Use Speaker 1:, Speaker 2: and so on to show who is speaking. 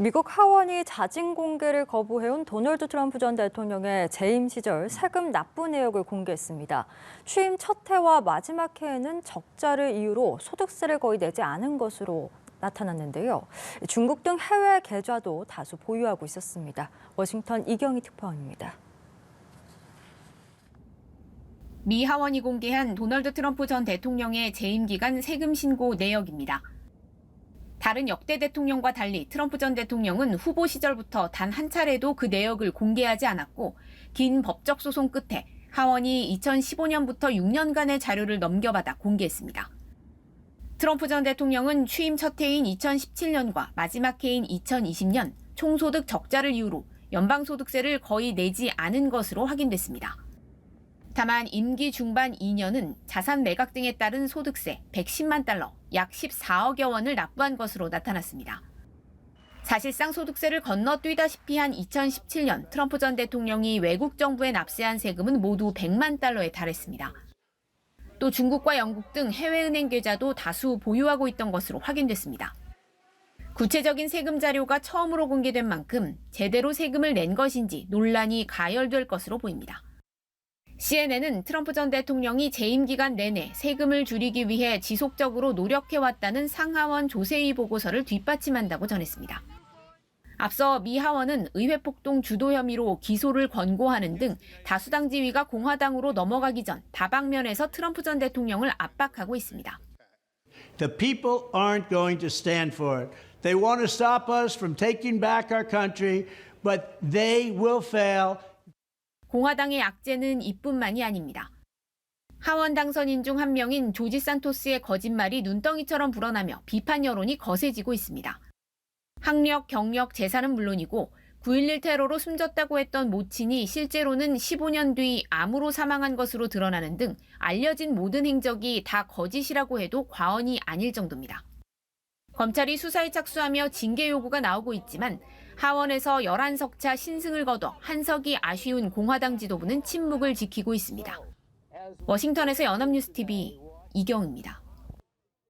Speaker 1: 미국 하원이 자진 공개를 거부해온 도널드 트럼프 전 대통령의 재임 시절 세금 납부 내역을 공개했습니다. 취임 첫 해와 마지막 해에는 적자를 이유로 소득세를 거의 내지 않은 것으로 나타났는데요. 중국 등 해외 계좌도 다수 보유하고 있었습니다. 워싱턴 이경희 특파원입니다.
Speaker 2: 미 하원이 공개한 도널드 트럼프 전 대통령의 재임 기간 세금 신고 내역입니다. 다른 역대 대통령과 달리 트럼프 전 대통령은 후보 시절부터 단 한 차례도 그 내역을 공개하지 않았고 긴 법적 소송 끝에 하원이 2015년부터 6년간의 자료를 넘겨받아 공개했습니다. 트럼프 전 대통령은 취임 첫 해인 2017년과 마지막 해인 2020년 총소득 적자를 이유로 연방소득세를 거의 내지 않은 것으로 확인됐습니다. 다만 임기 중반 2년은 자산 매각 등에 따른 소득세 110만 달러, 약 14억여 원을 납부한 것으로 나타났습니다. 사실상 소득세를 건너뛰다시피 한 2017년 트럼프 전 대통령이 외국 정부에 납세한 세금은 모두 100만 달러에 달했습니다. 또 중국과 영국 등 해외은행 계좌도 다수 보유하고 있던 것으로 확인됐습니다. 구체적인 세금 자료가 처음으로 공개된 만큼 제대로 세금을 낸 것인지 논란이 가열될 것으로 보입니다. CNN은 트럼프 전 대통령이 재임 기간 내내 세금을 줄이기 위해 지속적으로 노력해왔다는 상하원 조세위 보고서를 뒷받침한다고 전했습니다. 앞서 미 하원은 의회 폭동 주도 혐의로 기소를 권고하는 등 다수당 지위가 공화당으로 넘어가기 전 다방면에서 트럼프 전 대통령을 압박하고 있습니다.
Speaker 3: The people aren't going to stand for it. They want to stop us from taking back our country, but they will fail.
Speaker 2: 공화당의 악재는 이뿐만이 아닙니다. 하원 당선인 중 한 명인 조지 산토스의 거짓말이 눈덩이처럼 불어나며 비판 여론이 거세지고 있습니다. 학력, 경력, 재산은 물론이고 9.11 테러로 숨졌다고 했던 모친이 실제로는 15년 뒤 암으로 사망한 것으로 드러나는 등 알려진 모든 행적이 다 거짓이라고 해도 과언이 아닐 정도입니다. 검찰이 수사에 착수하며 징계 요구가 나오고 있지만 하원에서 11석 차 신승을 거둬 한석이 아쉬운 공화당 지도부는 침묵을 지키고 있습니다. 워싱턴에서 연합뉴스TV 이경입니다.